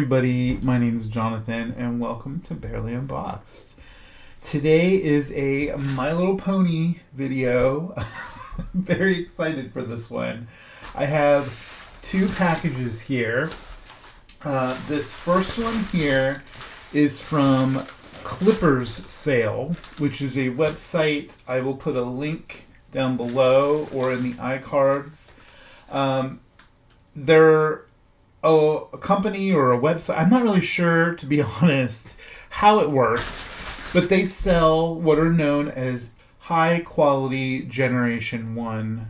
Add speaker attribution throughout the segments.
Speaker 1: everybody, my name is Jonathan and welcome to Bearly Unboxed. Today is a My Little Pony video. I'm very excited for this one. I have two packages here. This first one here is from Clippers Sale, which is a website. I will put a link down below or in the iCards. They're a company or a website. I'm not really sure, to be honest, how it works, but they sell what are known as high quality Generation 1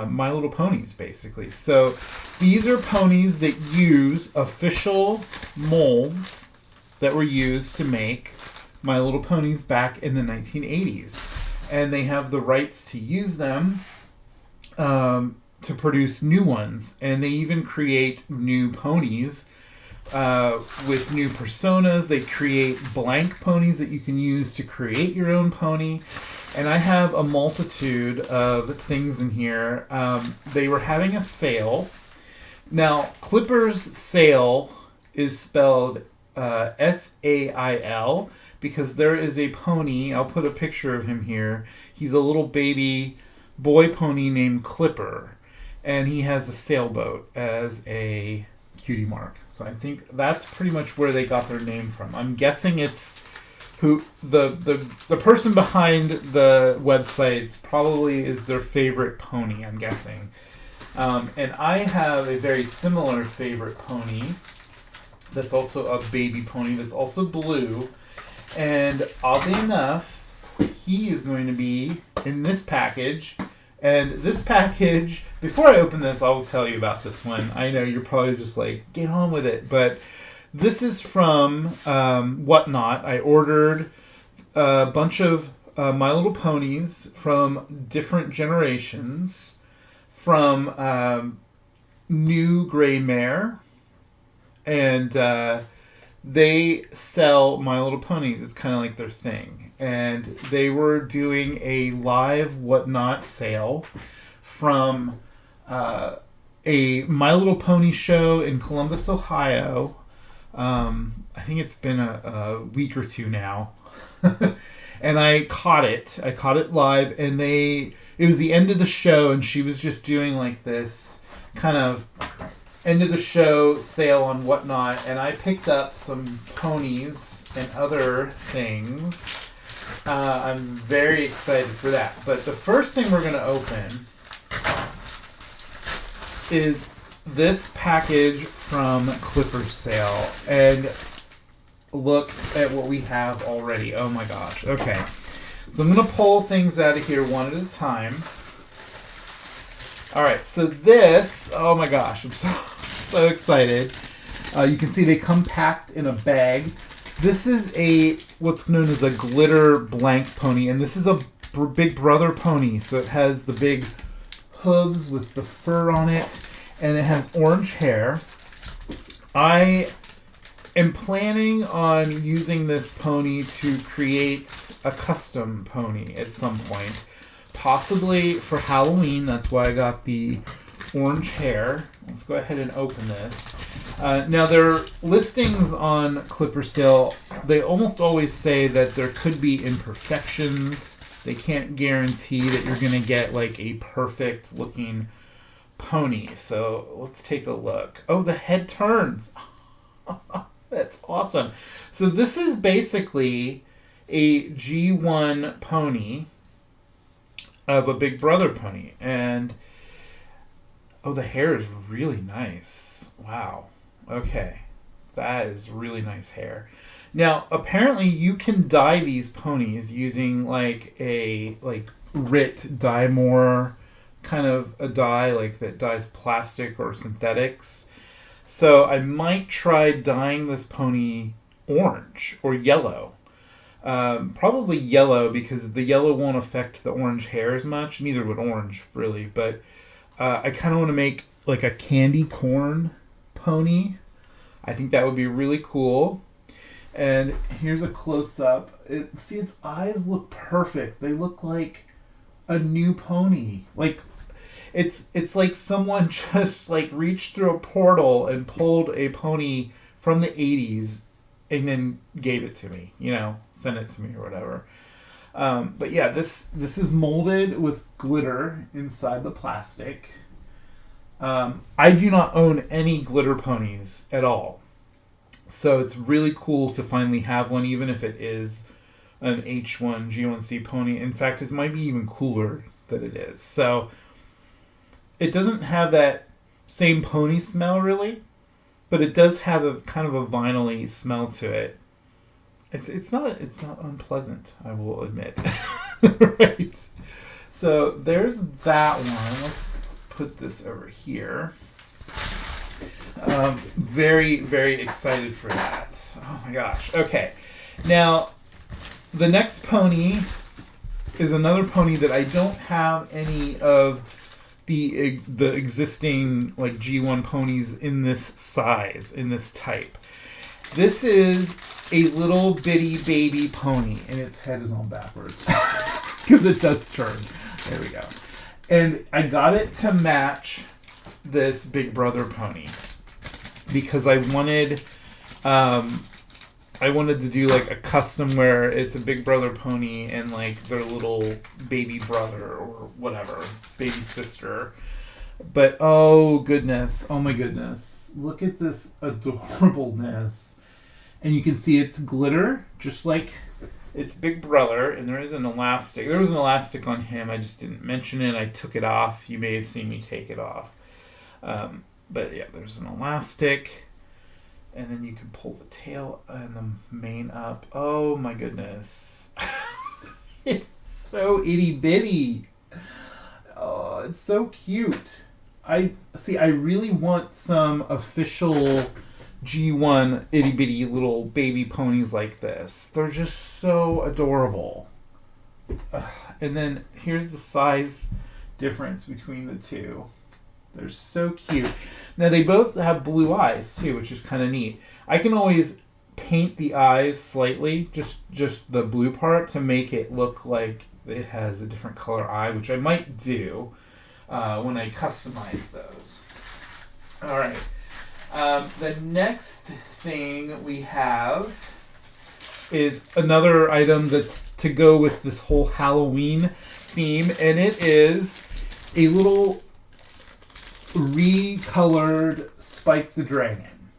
Speaker 1: My Little Ponies, basically. So these are ponies that use official molds that were used to make My Little Ponies back in the 1980s. And they have the rights to use them to produce new ones, and they even create new ponies with new personas. They create blank ponies that you can use to create your own pony, and I have a multitude of things in here. They were having a sale. Now, Clippers Sale is spelled S-A-I-L because there is a pony. I'll put a picture of him here. He's a little baby boy pony named Clipper, and he has a sailboat as a cutie mark. So I think that's pretty much where they got their name from. I'm guessing it's who the person behind the websites probably is their favorite pony, I'm guessing. And I have a very similar favorite pony that's also a baby pony that's also blue. And oddly enough, he is going to be in this package. And this package, before I open this, I'll tell you about this one. I know you're probably just like, get on with it. But this is from Whatnot. I ordered a bunch of My Little Ponies from different generations. From new Gray Mare. And they sell My Little Ponies. It's kind of like their thing. And they were doing a live Whatnot sale from a My Little Pony show in Columbus, Ohio. I think it's been a week or two now. And I caught it. I caught it live, and it was the end of the show, and she was just doing like this kind of end of the show sale on Whatnot, and I picked up some ponies and other things. I'm very excited for that. But the first thing we're going to open is this package from Clippers Sale. And look at what we have already. Oh my gosh. Okay. So I'm going to pull things out of here one at a time. Alright, so this, oh my gosh, I'm so excited. You can see they come packed in a bag. This is what's known as a glitter blank pony, and this is a big brother pony, so it has the big hooves with the fur on it, and it has orange hair. I am planning on using this pony to create a custom pony at some point, possibly for Halloween. That's why I got the orange hair. Let's go ahead and open this. Now, their listings on Clipper Sale, they almost always say that there could be imperfections. They can't guarantee that you're going to get like a perfect looking pony. So let's take a look. Oh, the head turns. That's awesome. So this is basically a G1 pony of a big brother pony. And oh, the hair is really nice. Wow. Okay. That is really nice hair. Now, apparently you can dye these ponies using like a Rit Dye More kind of a dye, like that dyes plastic or synthetics. So I might try dyeing this pony orange or yellow. Probably yellow because the yellow won't affect the orange hair as much. Neither would orange, really. But I kind of want to make like a candy corn pony. I think that would be really cool. And here's a close-up. See, its eyes look perfect. They look like a new pony. Like, it's like someone just like reached through a portal and pulled a pony from the 80s and then gave it to me, sent it to me or whatever. But yeah, this is molded with glitter inside the plastic. I do not own any glitter ponies at all. So it's really cool to finally have one, even if it is an H1 G1C pony. In fact, it might be even cooler that it is. So it doesn't have that same pony smell really, but it does have a kind of a vinyl-y smell to it. It's not unpleasant, I will admit. Right. So there's that one. Let's put this over here. Very, very excited for that. Oh my gosh. Okay. Now, the next pony is another pony that I don't have any of the existing like G1 ponies in this size, in this type. This is a little bitty baby pony, and its head is on backwards because it does turn. There we go. And I got it to match this Big Brother pony because I wanted to do like a custom where it's a Big Brother pony and like their little baby brother or whatever, baby sister. But oh my goodness, look at this adorableness. And you can see it's glitter, just like its big brother, and there is an elastic. There was an elastic on him, I just didn't mention it. I took it off. You may have seen me take it off. But yeah, there's an elastic. And then you can pull the tail and the mane up. Oh my goodness. It's so itty bitty. Oh, it's so cute. I really want some official G1 itty bitty little baby ponies like this. They're just so adorable. And then here's the size difference between the two. They're so cute. Now they both have blue eyes too, which is kind of neat. I can always paint the eyes slightly, just the blue part, to make it look like it has a different color eye, which I might do when I customize those. All right. The next thing we have is another item that's to go with this whole Halloween theme, and it is a little recolored Spike the Dragon.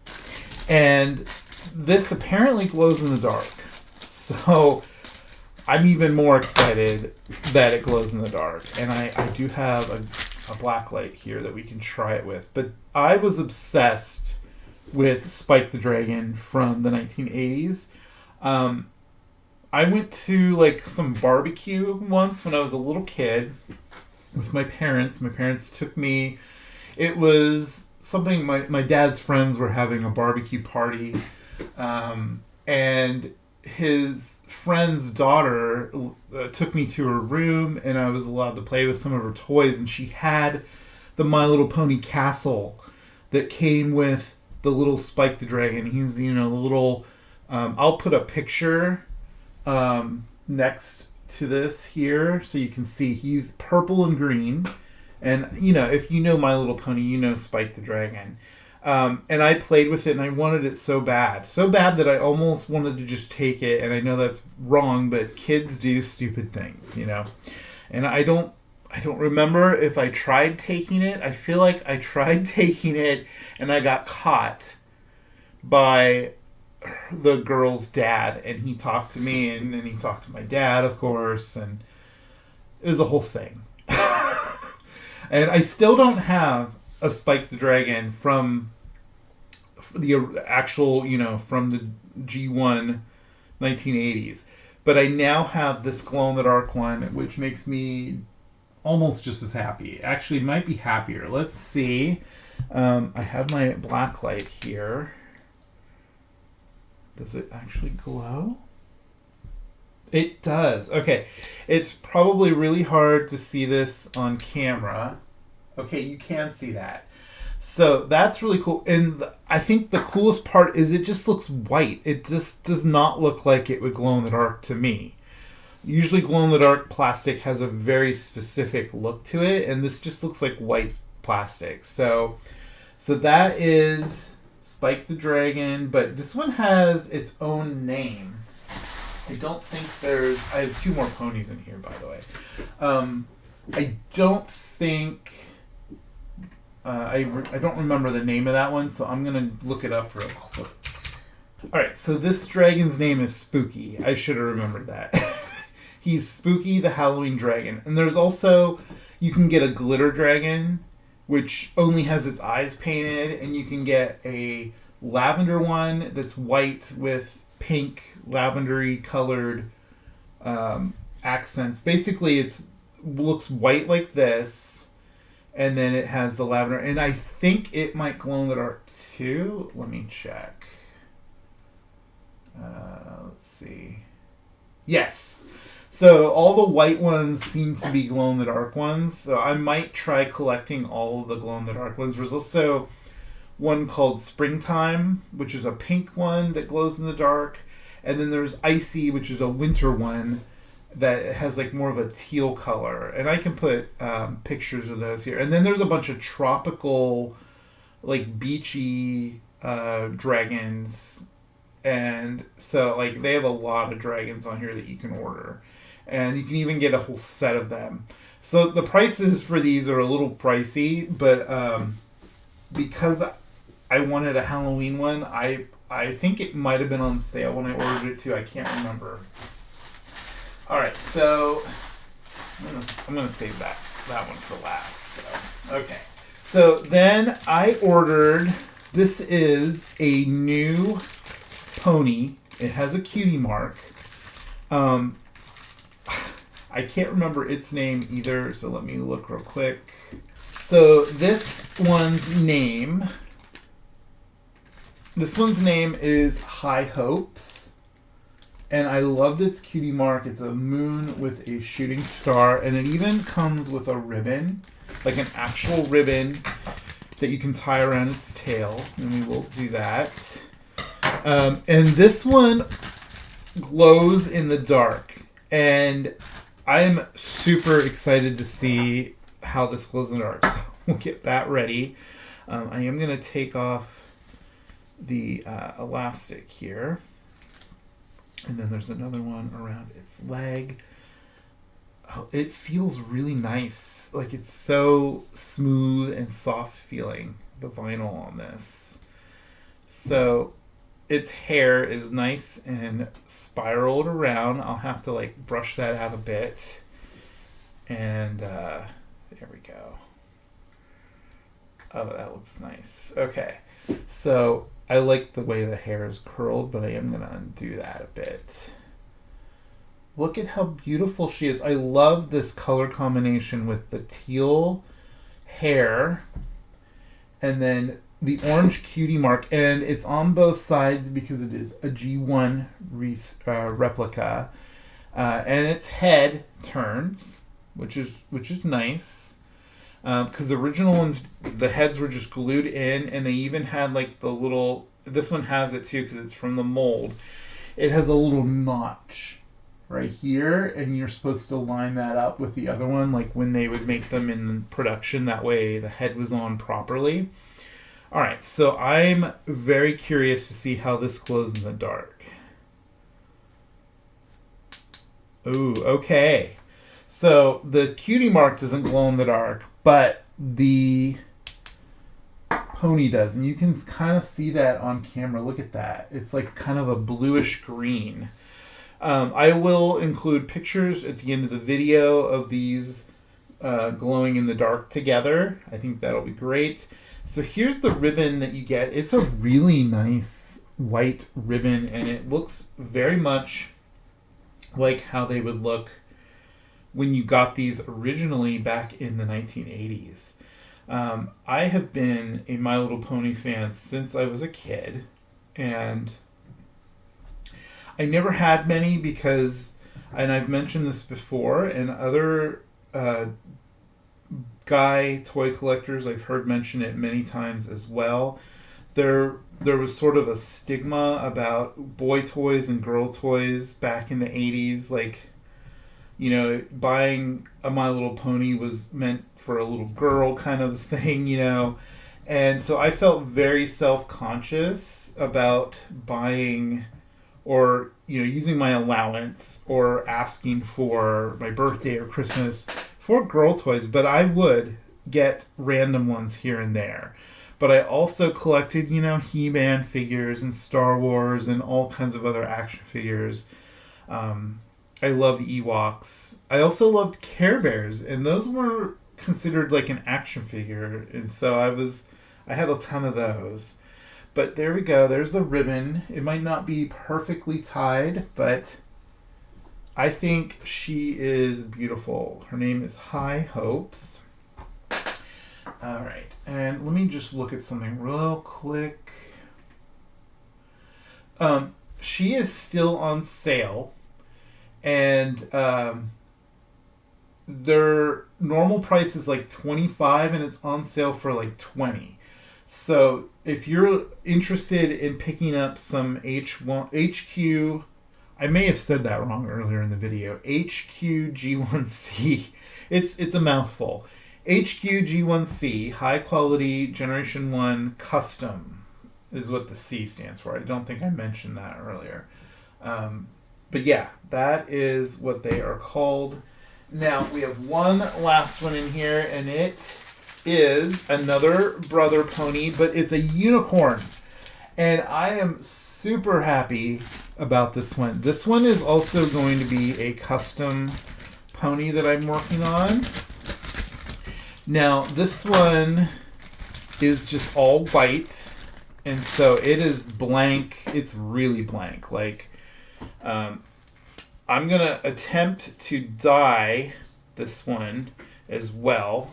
Speaker 1: And this apparently glows in the dark. So I'm even more excited that it glows in the dark. And I do have a black light here that we can try it with. But I was obsessed with Spike the Dragon from the 1980s. I went to like some barbecue once when I was a little kid with my parents. My parents took me. It was something my dad's friends were having a barbecue party. And his friend's daughter took me to her room, and I was allowed to play with some of her toys. And she had the My Little Pony castle that came with the little Spike the Dragon. He's, the little... I'll put a picture next to this here so you can see. He's purple and green. And, if you know My Little Pony, you know Spike the Dragon. And I played with it, and I wanted it so bad. So bad that I almost wanted to just take it. And I know that's wrong, but kids do stupid things, And I don't remember if I tried taking it. I feel like I tried taking it, and I got caught by the girl's dad. And he talked to me, and then he talked to my dad, of course. And it was a whole thing. And I still don't have a Spike the Dragon from the actual, from the G1 1980s. But I now have this glow-in-the-dark one, which makes me almost just as happy. Actually, might be happier. Let's see. I have my black light here. Does it actually glow? It does. Okay. It's probably really hard to see this on camera. Okay, you can see that. So that's really cool. And I think the coolest part is it just looks white. It just does not look like it would glow in the dark to me. Usually glow in the dark plastic has a very specific look to it, and this just looks like white plastic. So that is Spike the Dragon, but this one has its own name. I don't think there's... I have 2 more ponies in here, by the way. I don't think... I don't remember the name of that one, so I'm going to look it up real quick. Alright, so this dragon's name is Spooky. I should have remembered that. He's Spooky the Halloween Dragon. And there's also... You can get a glitter dragon, which only has its eyes painted, and you can get a lavender one that's white with pink, lavendery colored accents. Basically, it looks white like this, and then it has the lavender. And I think it might glow in the dark too. Let me check. Let's see. Yes. So all the white ones seem to be glow-in-the-dark ones. So I might try collecting all of the glow-in-the-dark ones. There's also one called Springtime, which is a pink one that glows in the dark. And then there's Icy, which is a winter one that has like more of a teal color. And I can put pictures of those here. And then there's a bunch of tropical, like beachy dragons. And so like they have a lot of dragons on here that you can order. And you can even get a whole set of them. So the prices for these are a little pricey, but because I wanted a Halloween one, I think it might have been on sale when I ordered it too. I can't remember. All right, so I'm gonna save that one for last. So, okay, so then I ordered. This is a new pony. It has a cutie mark. I can't remember its name either, so let me look real quick. So this one's name is High Hopes, and I loved its cutie mark. It's a moon with a shooting star, and it even comes with a ribbon, like an actual ribbon that you can tie around its tail, and we will do that. And this one glows in the dark, and I'm super excited to see how this glows in the dark. So we'll get that ready. I am going to take off the elastic here. And then there's another one around its leg. Oh, it feels really nice. Like it's so smooth and soft feeling, the vinyl on this. So its hair is nice and spiraled around. I'll have to like brush that out a bit. And there we go. Oh, that looks nice. Okay. So I like the way the hair is curled, but I am going to undo that a bit. Look at how beautiful she is. I love this color combination with the teal hair and then the orange cutie mark, and it's on both sides because it is a G1 replica, and its head turns, which is nice, because the original ones, the heads were just glued in, and they even had like the little. This one has it too because it's from the mold. It has a little notch right here, and you're supposed to line that up with the other one, like when they would make them in production. That way, the head was on properly. All right, so I'm very curious to see how this glows in the dark. Ooh, okay. So the cutie mark doesn't glow in the dark, but the pony does. And you can kind of see that on camera. Look at that. It's like kind of a bluish green. I will include pictures at the end of the video of these glowing in the dark together. I think that'll be great. So here's the ribbon that you get. It's a really nice white ribbon, and it looks very much like how they would look when you got these originally back in the 1980s. I have been a My Little Pony fan since I was a kid, and I never had many because, and I've mentioned this before, and other guy toy collectors, I've heard mention it many times as well. There was sort of a stigma about boy toys and girl toys back in the 80s. Like, you know, buying a My Little Pony was meant for a little girl kind of thing, you know. And so I felt very self-conscious about buying or, using my allowance or asking for my birthday or Christmas for girl toys, but I would get random ones here and there. But I also collected, He-Man figures and Star Wars and all kinds of other action figures. I loved Ewoks. I also loved Care Bears, and those were considered like an action figure, and so I had a ton of those. But there we go. There's the ribbon. It might not be perfectly tied, but I think she is beautiful. Her name is High Hopes. All right. And let me just look at something real quick. She is still on sale. And their normal price is like $25 and it's on sale for like $20. So if you're interested in picking up some HQ, I may have said that wrong earlier in the video. HQG1C. It's a mouthful. HQG1C, high quality Generation 1 custom, is what the C stands for. I don't think I mentioned that earlier. But yeah, that is what they are called. Now, we have one last one in here, and it is another brother pony, but it's a unicorn. And I am super happy about this one. This one is also going to be a custom pony that I'm working on. Now, this one is just all white, and so it is blank. It's really blank. Like, I'm going to attempt to dye this one as well,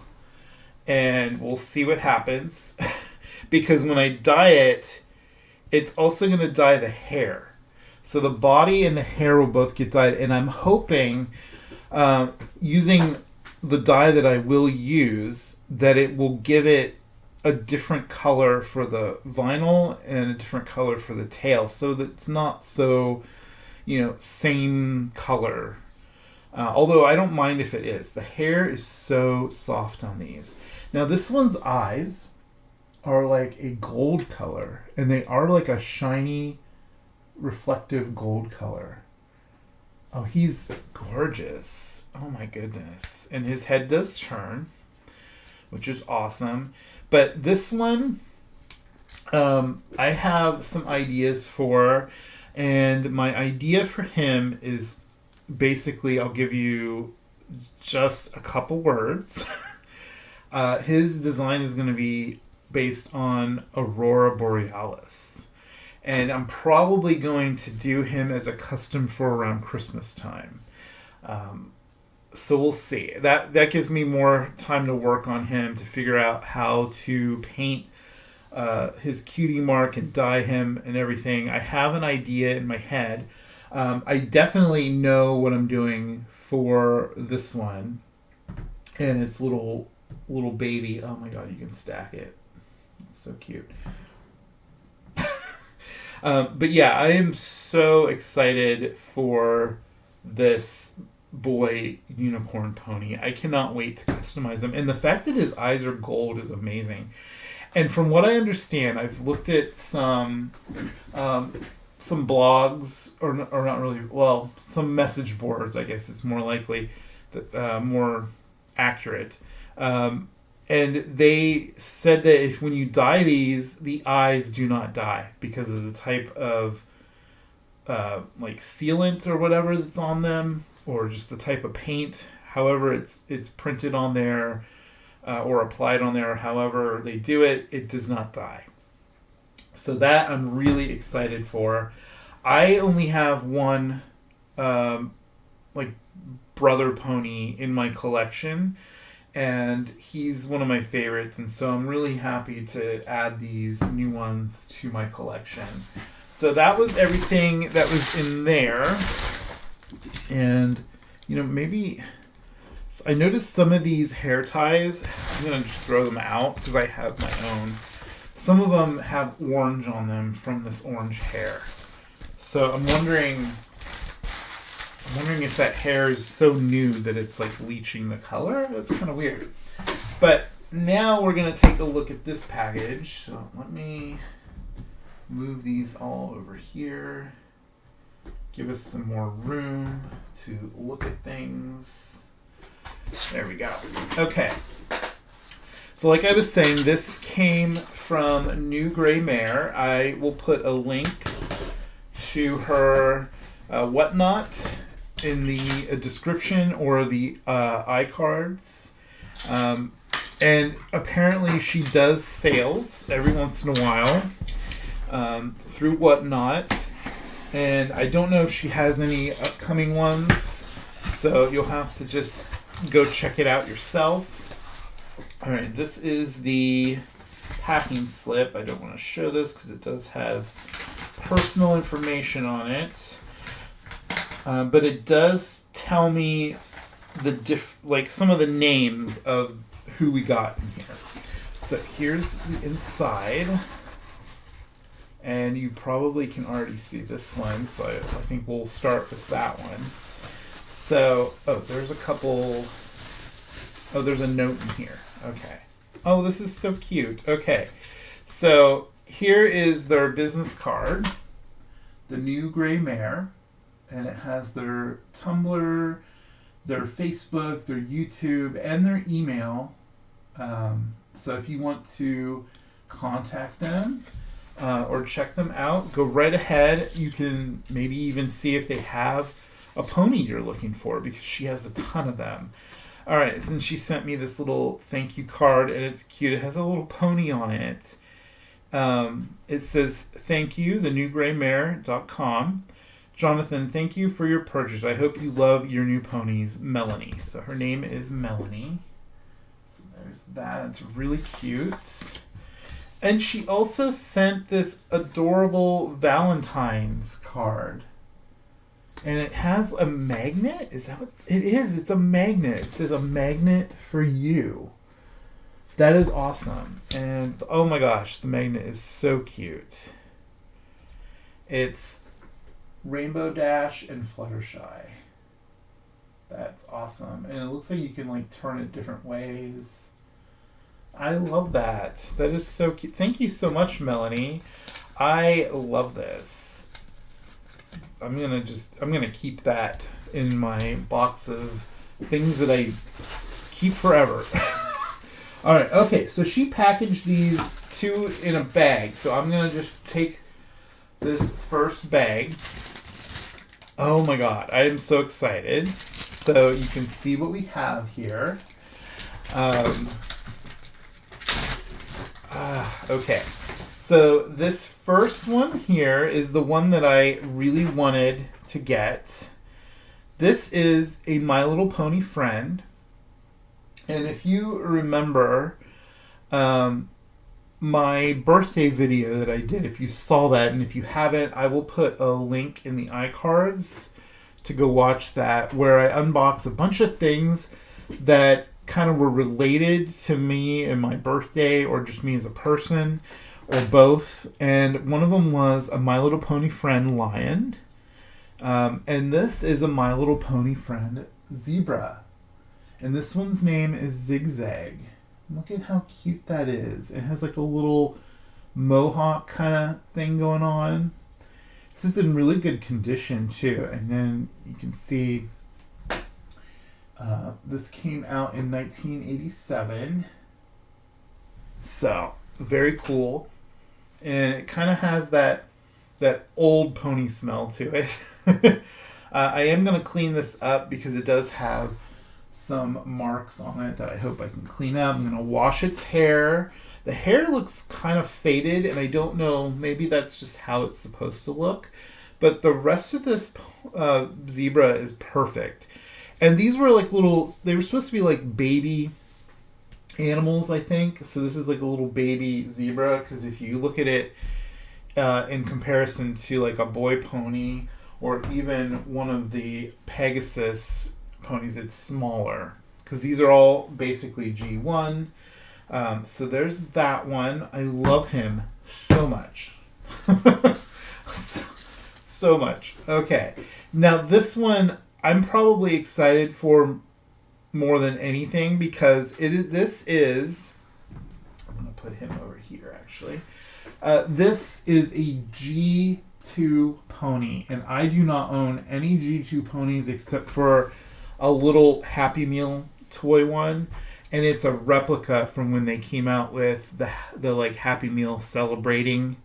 Speaker 1: and we'll see what happens. Because when I dye it, it's also going to dye the hair. So the body and the hair will both get dyed, and I'm hoping, using the dye that I will use, that it will give it a different color for the vinyl and a different color for the tail, so that it's not so, same color. Although I don't mind if it is. The hair is so soft on these. Now this one's eyes are like a gold color, and they are like a shiny, reflective gold color. Oh, he's gorgeous. Oh my goodness. And his head does turn, which is awesome. But this one, I have some ideas for, and my idea for him is basically, I'll give you just a couple words. His design is going to be based on Aurora Borealis. And I'm probably going to do him as a custom for around Christmas time. So we'll see. That gives me more time to work on him, to figure out how to paint his cutie mark and dye him and everything. I have an idea in my head. I definitely know what I'm doing for this one. And it's little baby. Oh my god, you can stack it. It's so cute. But yeah, I am so excited for this boy unicorn pony. I cannot wait to customize him. And the fact that his eyes are gold is amazing. And from what I understand, I've looked at some blogs, or not really, well, some message boards, I guess it's more likely, more accurate. And they said that if when you dye these, the eyes do not dye because of the type of like sealant or whatever that's on them, or just the type of paint. However, it's printed on there or applied on there. However they do it, it does not dye. So that I'm really excited for. I only have one like brother pony in my collection, and he's one of my favorites, and so I'm really happy to add these new ones to my collection. So that was everything that was in there. And, maybe I noticed some of these hair ties. I'm going to just throw them out because I have my own. Some of them have orange on them from this orange hair. So I'm wondering if that hair is so new that it's like leaching the color. That's kind of weird. But now we're going to take a look at this package. So let me move these all over here. Give us some more room to look at things. There we go. Okay. So like I was saying, this came from New Gray Mare. I will put a link to her whatnot in the description or the iCards. And apparently she does sales every once in a while through whatnot. And I don't know if she has any upcoming ones, so you'll have to just go check it out yourself. All right, this is the packing slip. I don't want to show this because it does have personal information on it, but it does tell me like some of the names of who we got in here. So here's the inside. And you probably can already see this one, so I think we'll start with that one. So, there's a couple... Oh, there's a note in here. Okay. Oh, this is so cute. Okay. So, here is their business card. The New Gray Mare. And it has their Tumblr, their Facebook, their YouTube, and their email. So if you want to contact them... or check them out, go right ahead. You can maybe even see if they have a pony you're looking for, because she has a ton of them. All right, and she sent me this little thank you card, and it's cute. It has a little pony on it. It says, thank you, thenewgraymare.com. Jonathan, thank you for your purchase. I hope you love your new ponies, Melanie. So her name is Melanie. So there's that. It's really cute. And she also sent this adorable Valentine's card. And it has a magnet? Is that what it is? It's a magnet. It says a magnet for you. That is awesome. And oh my gosh, the magnet is so cute. It's Rainbow Dash and Fluttershy. That's awesome. And it looks like you can like turn it different ways. I love that. That is so cute. Thank you so much, Melanie. I love this. I'm gonna keep that in my box of things that I keep forever. All right. Okay. So she packaged these two in a bag. So I'm gonna just take this first bag. Oh my God! I am so excited. So you can see what we have here. Okay, so this first one here is the one that I really wanted to get. This is a My Little Pony friend. And if you remember my birthday video that I did, if you saw that, and if you haven't, I will put a link in the iCards to go watch that, where I unbox a bunch of things that kind of were related to me and my birthday, or just me as a person, or both. And one of them was a My Little Pony friend lion, and this is a My Little Pony friend zebra, and this one's name is Zigzag. Look at how cute that is. It has like a little mohawk kind of thing going on. This is in really good condition too, and then you can see this came out in 1987. So, very cool. And it kind of has that old pony smell to it. I am going to clean this up because it does have some marks on it that I hope I can clean up. I'm going to wash its hair. The hair looks kind of faded, and I don't know, maybe that's just how it's supposed to look. But the rest of this zebra is perfect. And these were like they were supposed to be like baby animals, I think. So this is like a little baby zebra, because if you look at it in comparison to like a boy pony or even one of the Pegasus ponies, it's smaller, because these are all basically G1. So there's that one. I love him so much. so much. Okay. Now this one I'm probably excited for more than anything, because this is put him over here, actually. This is a G2 pony, and I do not own any G2 ponies except for a little Happy Meal toy one, and it's a replica from when they came out with the like Happy Meal celebrating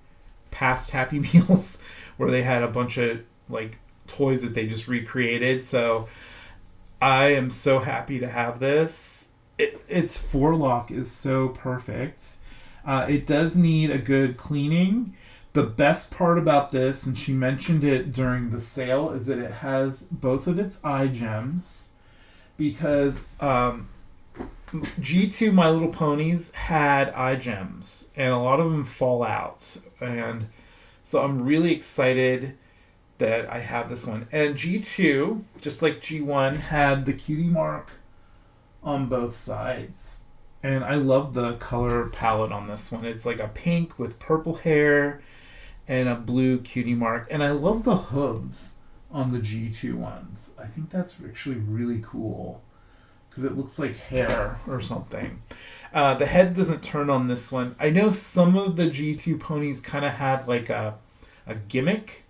Speaker 1: past Happy Meals, where they had a bunch of like toys that they just recreated. So I am so happy to have this. Its forelock is so perfect. It does need a good cleaning. The best part about this, and she mentioned it during the sale, is that it has both of its eye gems, because G2 My Little Ponies had eye gems, and a lot of them fall out. And so I'm really excited that I have this one. And G2, just like G1, had the cutie mark on both sides. And I love the color palette on this one. It's like a pink with purple hair and a blue cutie mark. And I love the hooves on the G2 ones. I think that's actually really cool because it looks like hair or something. The head doesn't turn on this one. I know some of the G2 ponies kind of had like a gimmick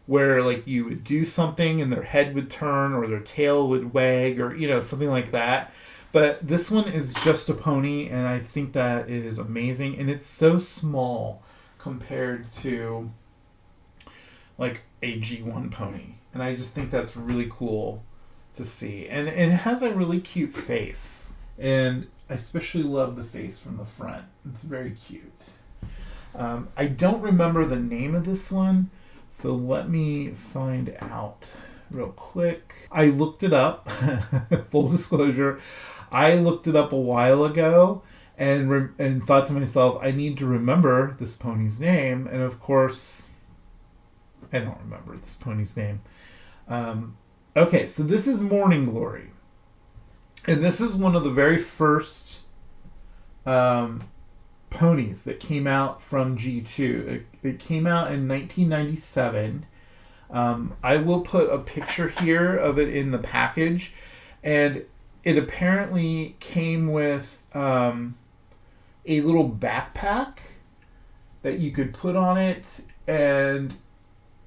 Speaker 1: where like you would do something and their head would turn or their tail would wag or, you know, something like that. But this one is just a pony, and I think that is amazing. And it's so small compared to like a G1 pony. And I just think that's really cool to see. And it has a really cute face. And I especially love the face from the front. It's very cute. I don't remember the name of this one, so let me find out real quick. I looked it up. Full disclosure. I looked it up a while ago and thought to myself, I need to remember this pony's name. And of course, I don't remember this pony's name. Okay, so this is Morning Glory. And this is one of the very first ponies that came out from G2. It came out in 1997. I will put a picture here of it in the package. And it apparently came with a little backpack that you could put on it, and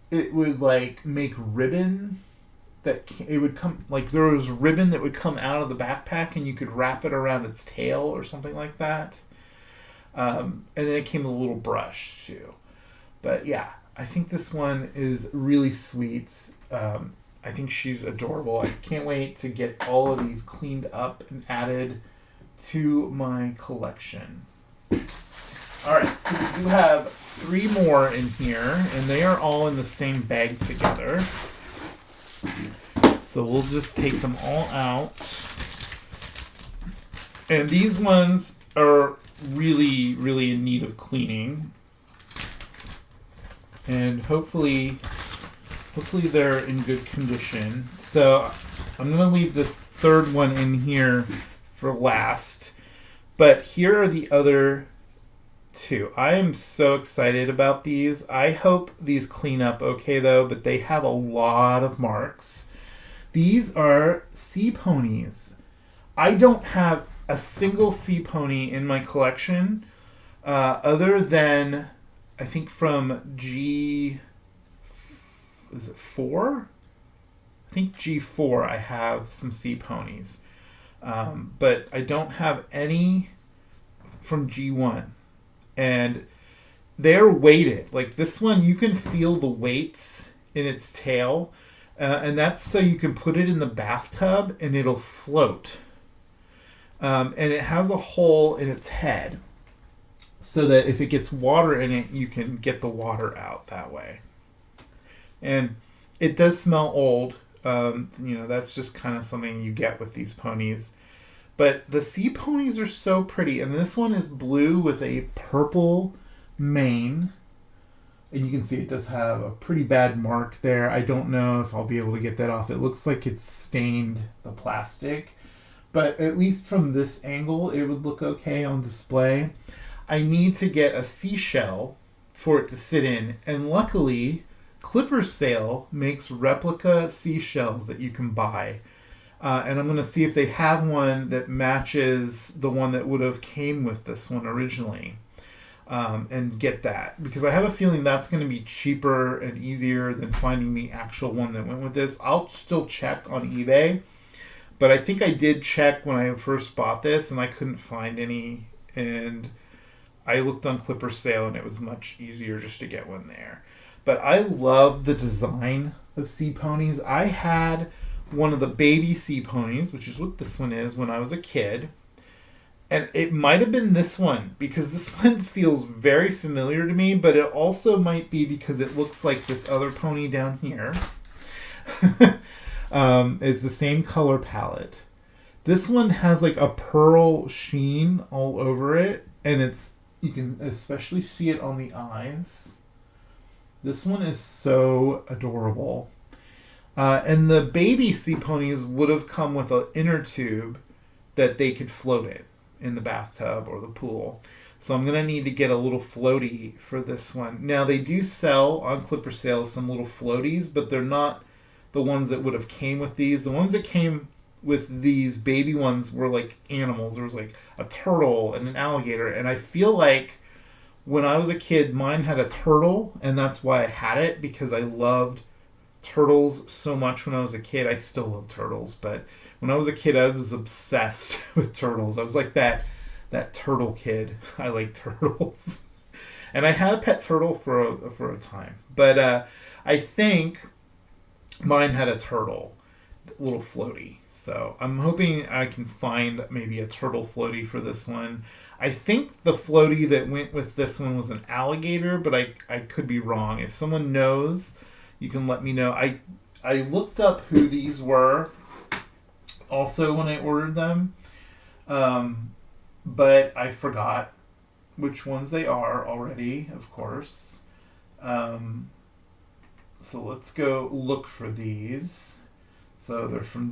Speaker 1: it would like make ribbon that it would come, like there was ribbon that would come out of the backpack and you could wrap it around its tail or something like that. And then it came with a little brush too. But yeah, I think this one is really sweet. I think she's adorable. I can't wait to get all of these cleaned up and added to my collection. Alright, so we do have 3 more in here, and they are all in the same bag together. So we'll just take them all out. And these ones are really, really in need of cleaning. And hopefully they're in good condition. So I'm going to leave this third one in here for last. But here are the other 2. I am so excited about these. I hope these clean up okay though, but they have a lot of marks. These are Sea Ponies. I don't have a single Sea Pony in my collection other than, I think from is it 4? I think G4 I have some Sea Ponies. But I don't have any from G1. And they're weighted. Like this one, you can feel the weights in its tail. And that's so you can put it in the bathtub and it'll float. And it has a hole in its head so that if it gets water in it, you can get the water out that way. And it does smell old. That's just kind of something you get with these ponies. But the Sea Ponies are so pretty. And this one is blue with a purple mane. And you can see it does have a pretty bad mark there. I don't know if I'll be able to get that off. It looks like it's stained the plastic. But at least from this angle, it would look okay on display. I need to get a seashell for it to sit in. And luckily, Clipper Sale makes replica seashells that you can buy. And I'm going to see if they have one that matches the one that would have came with this one originally. And get that. Because I have a feeling that's going to be cheaper and easier than finding the actual one that went with this. I'll still check on eBay. But I think I did check when I first bought this, and I couldn't find any. And I looked on Clipper Sale, and it was much easier just to get one there. But I love the design of Sea Ponies. I had one of the baby Sea Ponies, which is what this one is, when I was a kid. And it might have been this one, because this one feels very familiar to me, but it also might be because it looks like this other pony down here. It's the same color palette. This one has like a pearl sheen all over it, and you can especially see it on the eyes. This one is so adorable. And the baby Sea Ponies would have come with an inner tube that they could float in the bathtub or the pool. So I'm going to need to get a little floaty for this one. Now, they do sell on Clipper Sale some little floaties, but they're not the ones that would have came with these. The ones that came with these baby ones were like animals. There was like a turtle and an alligator. And I feel like when I was a kid, mine had a turtle, and that's why I had it, because I loved turtles so much when I was a kid. I still love turtles, but when I was a kid, I was obsessed with turtles. I was like that turtle kid. I like turtles. And I had a pet turtle for a time. But I think mine had a turtle, a little floaty. So I'm hoping I can find maybe a turtle floaty for this one. I think the floaty that went with this one was an alligator, but I could be wrong. If someone knows, you can let me know. I looked up who these were also when I ordered them, but I forgot which ones they are already, of course. So let's go look for these. So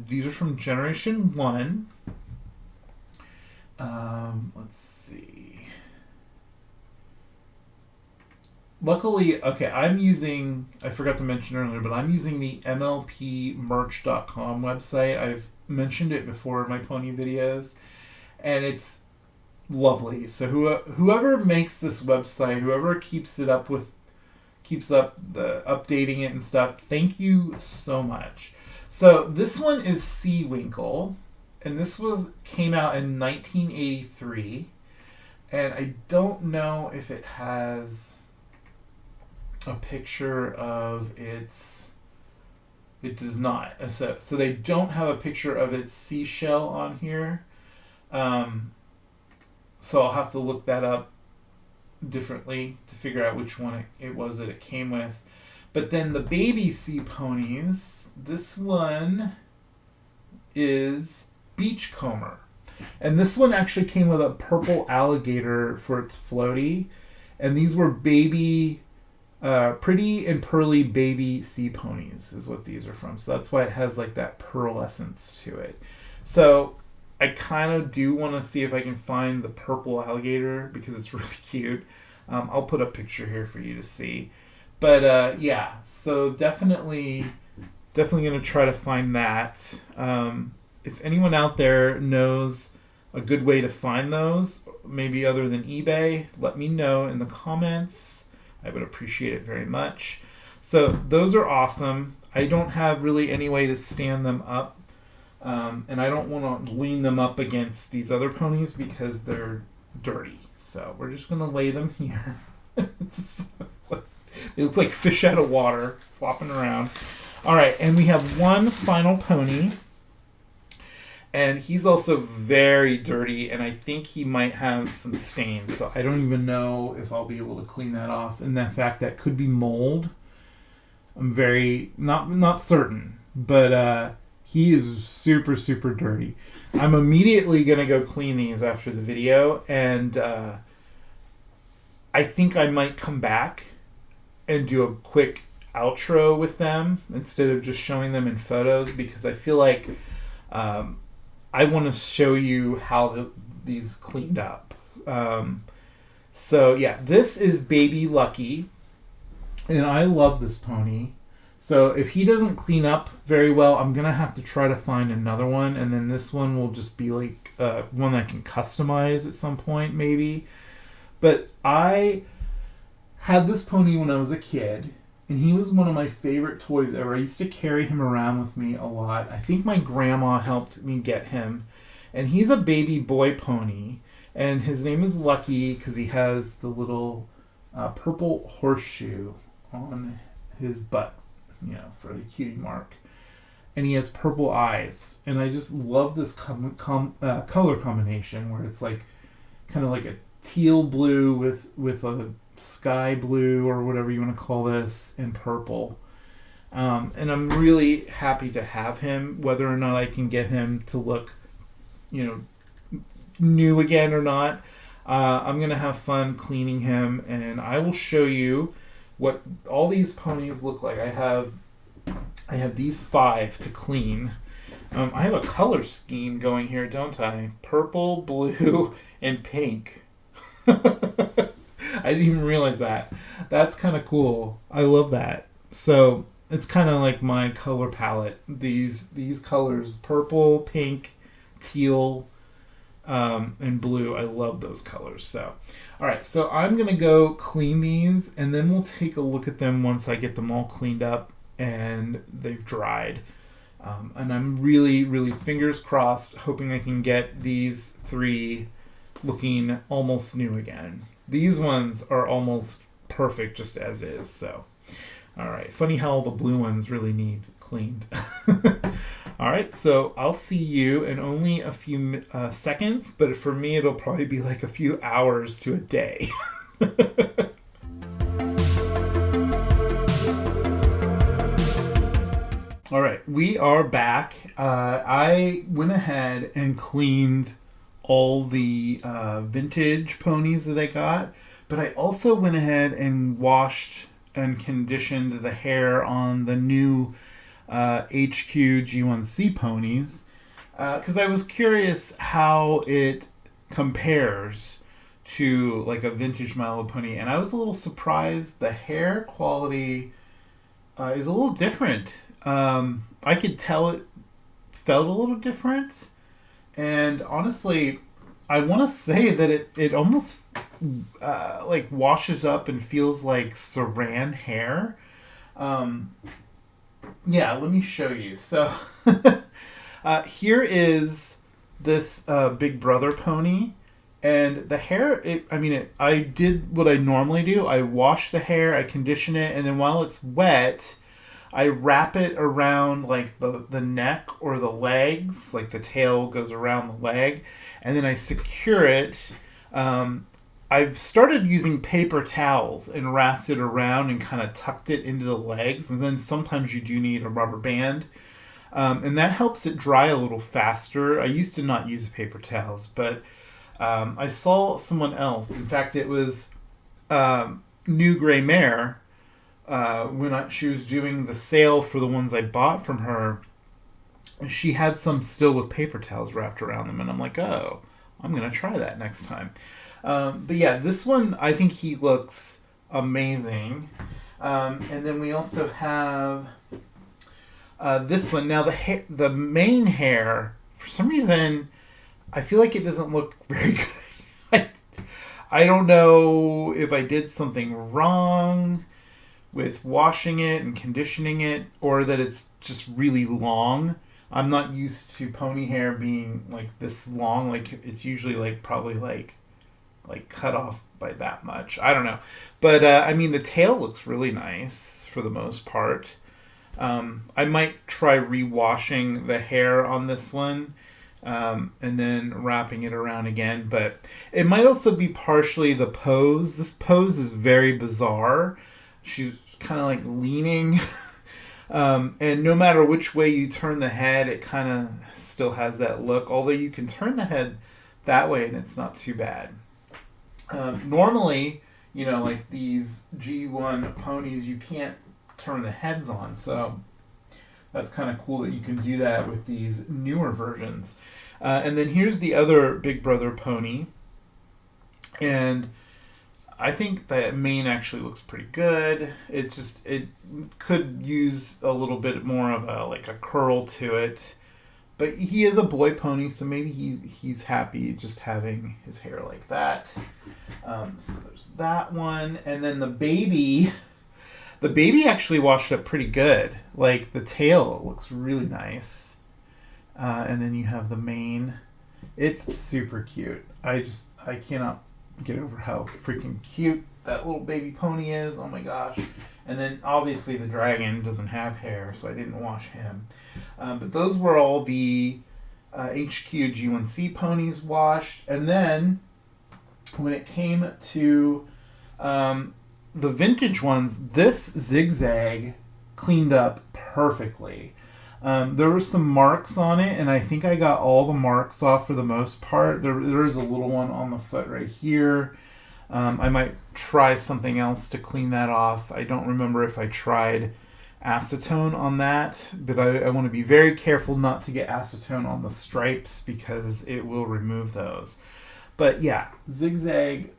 Speaker 1: these are from Generation 1. Let's see. Luckily, okay, I forgot to mention earlier, but I'm using the MLPmerch.com website. I've mentioned it before in my pony videos, and it's lovely. So whoever makes this website, whoever keeps up the updating it and stuff, thank you so much. So this one is Sea Winkle, and this came out in 1983, and I don't know if it has a picture of its. It does not. So they don't have a picture of its seashell on here. So I'll have to look that up differently to figure out which one it was that it came with. But then the baby Sea Ponies, this one is Beachcomber. And this one actually came with a purple alligator for its floaty. And these were baby... pretty and pearly baby Sea Ponies is what these are from. So that's why it has like that pearlescence to it. So I kind of do want to see if I can find the purple alligator because it's really cute. I'll put a picture here for you to see. But yeah, so definitely going to try to find that. If anyone out there knows a good way to find those, maybe other than eBay, let me know in the comments. I would appreciate it very much. So those are awesome. I don't have really any way to stand them up. And I don't want to lean them up against these other ponies because they're dirty. So we're just going to lay them here. They look like fish out of water flopping around. All right, and we have one final pony. And he's also very dirty, and I think he might have some stains. So I don't even know if I'll be able to clean that off. And in fact, that could be mold. I'm very not certain, but he is super, super dirty. I'm immediately going to go clean these after the video, and I think I might come back and do a quick outro with them instead of just showing them in photos, because I feel like I want to show you how these cleaned up. So yeah, this is Baby Lucky, and I love this pony. So if he doesn't clean up very well, I'm going to have to try to find another one. And then this one will just be like one I can customize at some point, maybe. But I had this pony when I was a kid, and he was one of my favorite toys ever. I used to carry him around with me a lot. I think my grandma helped me get him. And he's a baby boy pony, and his name is Lucky because he has the little purple horseshoe on his butt, for the cutie mark. And he has purple eyes. And I just love this color combination where it's like kind of like a teal blue with a sky blue or whatever you want to call this, and purple. And I'm really happy to have him, whether or not I can get him to look, new again or not. I'm going to have fun cleaning him, and I will show you what all these ponies look like. I have these 5 to clean. I have a color scheme going here, don't I? Purple, blue, and pink. I didn't even realize that. That's kind of cool. I love that. So it's kind of like my color palette. These colors, purple, pink, teal, and blue. I love those colors. So, all right. So I'm going to go clean these, and then we'll take a look at them once I get them all cleaned up and they've dried. And I'm really, really fingers crossed, hoping I can get these 3 looking almost new again. These ones are almost perfect just as is. So, all right. Funny how all the blue ones really need cleaned. All right. So I'll see you in only a few seconds, but for me, it'll probably be like a few hours to a day. All right. We are back. I went ahead and cleaned all the vintage ponies that I got, but I also went ahead and washed and conditioned the hair on the new HQG1C Ponies because I was curious how it compares to like a vintage My Little Pony, and I was a little surprised. The hair quality is a little different. I could tell it felt a little different. And honestly, I want to say that it almost like washes up and feels like saran hair. Yeah, let me show you. So here is this Big Brother pony. And the hair, I did what I normally do. I wash the hair, I condition it, and then while it's wet, I wrap it around like the neck or the legs, like the tail goes around the leg, and then I secure it. I've started using paper towels and wrapped it around and kind of tucked it into the legs, and then sometimes you do need a rubber band, and that helps it dry a little faster. I used to not use paper towels, but I saw someone else. In fact, it was new Gray Mare. When she was doing the sale for the ones I bought from her, she had some still with paper towels wrapped around them, and I'm like, oh, I'm going to try that next time. But yeah, this one, I think he looks amazing. And then we also have this one. Now, the main hair, for some reason, I feel like it doesn't look very good. I don't know if I did something wrong with washing it and conditioning it, or that it's just really long. I'm not used to pony hair being like this long. Like it's usually like probably like cut off by that much. I don't know. But the tail looks really nice for the most part. I might try rewashing the hair on this one and then wrapping it around again. But it might also be partially the pose. This pose is very bizarre. She's kind of like leaning. And no matter which way you turn the head, it kind of still has that look. Although you can turn the head that way and it's not too bad. Normally, like these G1 ponies, you can't turn the heads on. So that's kind of cool that you can do that with these newer versions. And then here's the other Big Brother pony. And I think that mane actually looks pretty good. It's just, it could use a little bit more of a like a curl to it. But he is a boy pony, so maybe he's happy just having his hair like that. So there's that one. And then the baby actually washed up pretty good. Like the tail looks really nice. And then you have the mane. It's super cute. I cannot get over how freaking cute that little baby pony is. Oh my gosh. And then obviously the dragon doesn't have hair, so I didn't wash him. But those were all the HQG1C Ponies washed. And then when it came to the vintage ones, this zigzag cleaned up perfectly. There were some marks on it, and I think I got all the marks off for the most part. There is a little one on the foot right here. I might try something else to clean that off. I don't remember if I tried acetone on that, but I want to be very careful not to get acetone on the stripes because it will remove those. But yeah, zigzag,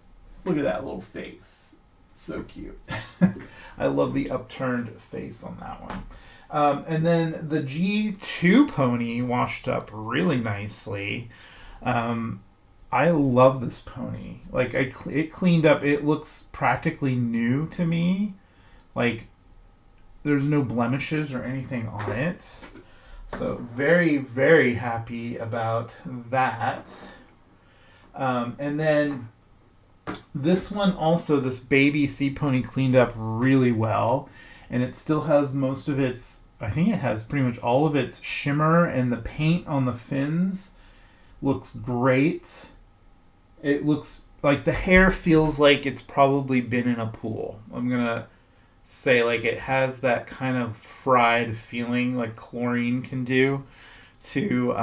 Speaker 1: look at that little face. So cute. I love the upturned face on that one. And then the G2 pony washed up really nicely. I love this pony. Like it cleaned up. It looks practically new to me. Like there's no blemishes or anything on it. So very, very happy about that. And then this one also, this baby sea pony cleaned up really well. And it still has most of its, I think it has pretty much all of its shimmer, and the paint on the fins looks great. It looks like the hair feels like it's probably been in a pool. I'm going to say like it has that kind of fried feeling like chlorine can do to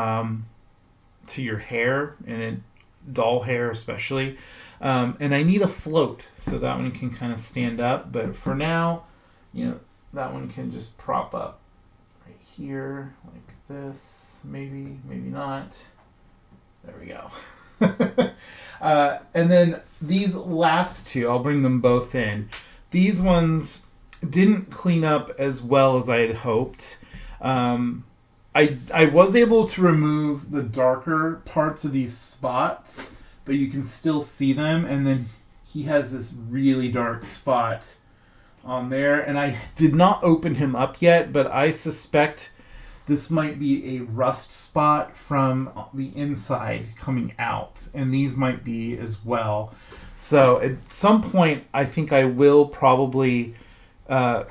Speaker 1: your hair, and doll hair especially. And I need a float so that one can kind of stand up. But for now, that one can just prop up right here like this. Maybe not. There we go. And then these last two, I'll bring them both in. These ones didn't clean up as well as I had hoped. I was able to remove the darker parts of these spots, but you can still see them. And then he has this really dark spot on there. And I did not open him up yet, but I suspect this might be a rust spot from the inside coming out. And these might be as well. So at some point, I think I will probably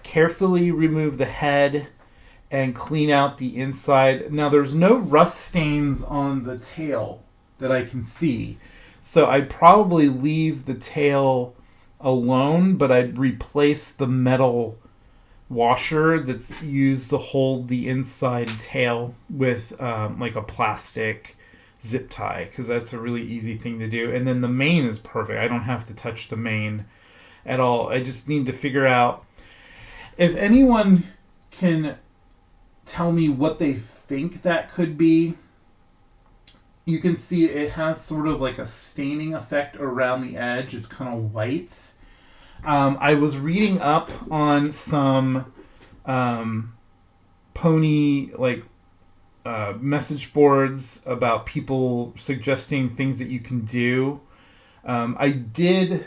Speaker 1: carefully remove the head and clean out the inside. Now, there's no rust stains on the tail that I can see. So I'd probably leave the tail alone, but I'd replace the metal washer that's used to hold the inside tail with like a plastic zip tie, because that's a really easy thing to do. And then the mane is perfect. I don't have to touch the mane at all. I just need to figure out if anyone can tell me what they think that could be. You can see it has sort of like a staining effect around the edge. It's kind of white. I was reading up on some pony message boards about people suggesting things that you can do. I did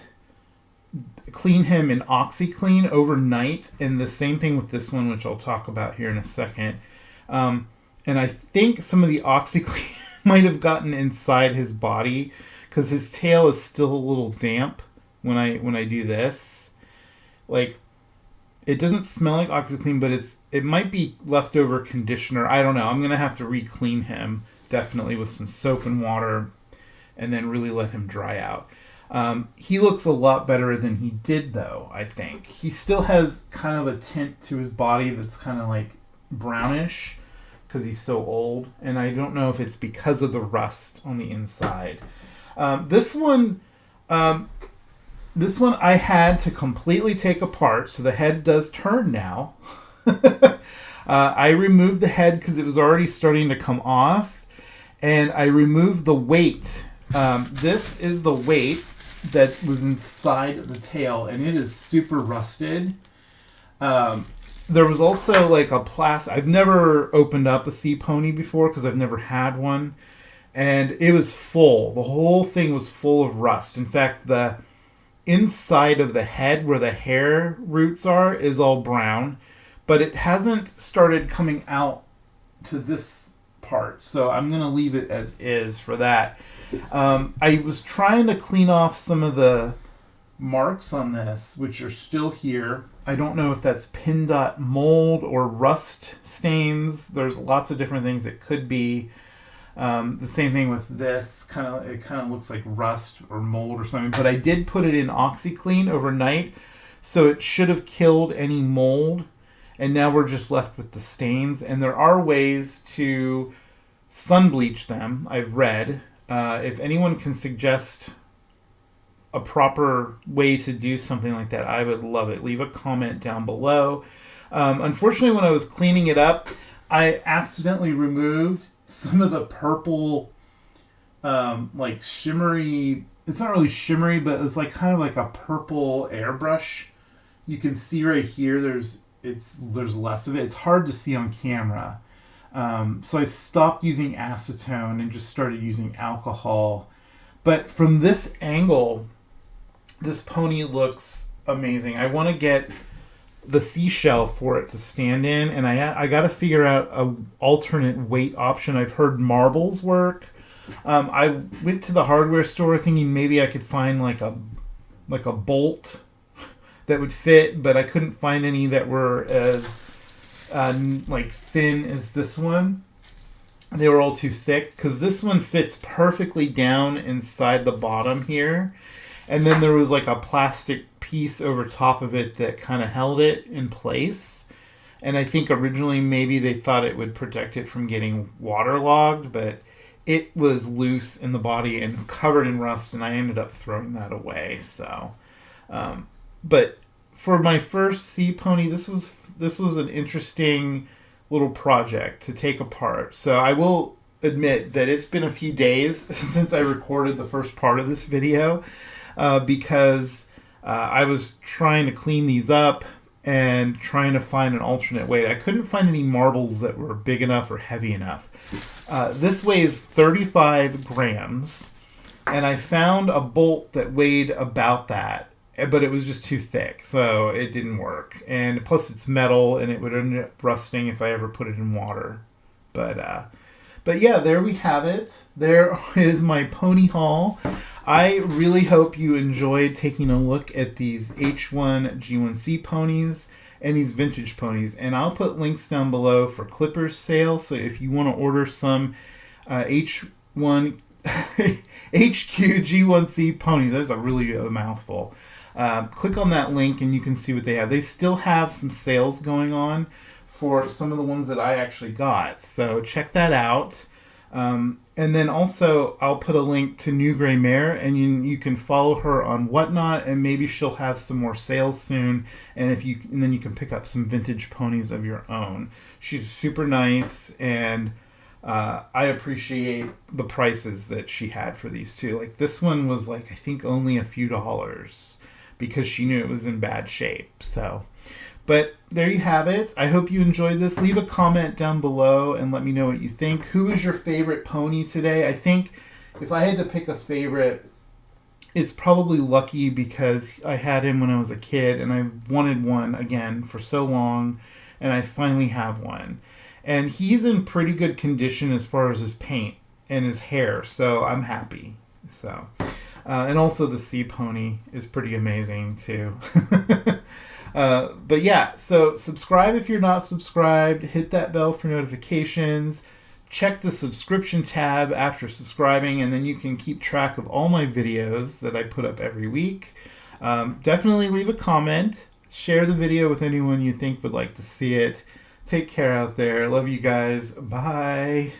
Speaker 1: clean him in OxyClean overnight, and the same thing with this one, which I'll talk about here in a second. And I think some of the OxyClean might have gotten inside his body because his tail is still a little damp when I do this. Like, it doesn't smell like OxyClean, but it might be leftover conditioner. I don't know. I'm gonna have to re-clean him definitely with some soap and water, and then really let him dry out. He looks a lot better than he did, though, I think. He still has kind of a tint to his body that's kind of like brownish because he's so old, and I don't know if it's because of the rust on the inside. This one I had to completely take apart, so the head does turn now. I removed the head because it was already starting to come off, and I removed the weight. This is the weight. that was inside the tail, and it is super rusted. There was also like a plastic. I've never opened up a Sea Pony before because I've never had one, and it was full. The whole thing was full of rust. In fact, the inside of the head where the hair roots are is all brown, but it hasn't started coming out to this part, so I'm going to leave it as is for that. I was trying to clean off some of the marks on this, which are still here. I don't know if that's pin dot mold or rust stains. There's lots of different things it could be. The same thing with this. It kind of looks like rust or mold or something. But I did put it in OxyClean overnight, so it should have killed any mold. And now we're just left with the stains. And there are ways to sun bleach them, I've read. If anyone can suggest a proper way to do something like that, I would love it. Leave a comment down below. Unfortunately, when I was cleaning it up, I accidentally removed some of the purple, like shimmery. It's not really shimmery, but it's like kind of like a purple airbrush. You can see right here. There's less of it. It's hard to see on camera. So I stopped using acetone and just started using alcohol. But from this angle, this pony looks amazing. I want to get the seashell for it to stand in, and I got to figure out an alternate weight option. I've heard marbles work. I went to the hardware store thinking maybe I could find like a bolt that would fit, but I couldn't find any that were as like thin as this one. They were all too thick, because this one fits perfectly down inside the bottom here, and then there was like a plastic piece over top of it that kind of held it in place. And I think originally maybe they thought it would protect it from getting waterlogged, but it was loose in the body and covered in rust, and I ended up throwing that away. So but for my first Sea Pony, this was an interesting little project to take apart. So I will admit that it's been a few days since I recorded the first part of this video, because I was trying to clean these up and trying to find an alternate weight. I couldn't find any marbles that were big enough or heavy enough. This weighs 35 grams, and I found a bolt that weighed about that, but it was just too thick, so it didn't work. And plus it's metal, and it would end up rusting if I ever put it in water. But yeah, there we have it. There is my pony haul. I really hope you enjoyed taking a look at these H1 G1C ponies and these vintage ponies. And I'll put links down below for Clippers sale, so if you want to order some HQG1C ponies, that's a really mouthful. Click on that link and you can see what they have. They still have some sales going on for some of the ones that I actually got, so check that out. And then also I'll put a link to new Gray Mare, and you can follow her on Whatnot, and maybe she'll have some more sales soon, and then you can pick up some vintage ponies of your own. She's super nice, and I appreciate the prices that she had for these too. Like this one was like, I think only a few dollars, because she knew it was in bad shape. So, but there you have it. I hope you enjoyed this. Leave a comment down below and let me know what you think. Who is your favorite pony today? I think if I had to pick a favorite, it's probably Lucky, because I had him when I was a kid and I wanted one again for so long, and I finally have one. And he's in pretty good condition as far as his paint and his hair, so I'm happy. So, and also the Sea Pony is pretty amazing too. But yeah, so subscribe if you're not subscribed. Hit that bell for notifications. Check the subscription tab after subscribing, and then you can keep track of all my videos that I put up every week. Definitely leave a comment. Share the video with anyone you think would like to see it. Take care out there. Love you guys. Bye.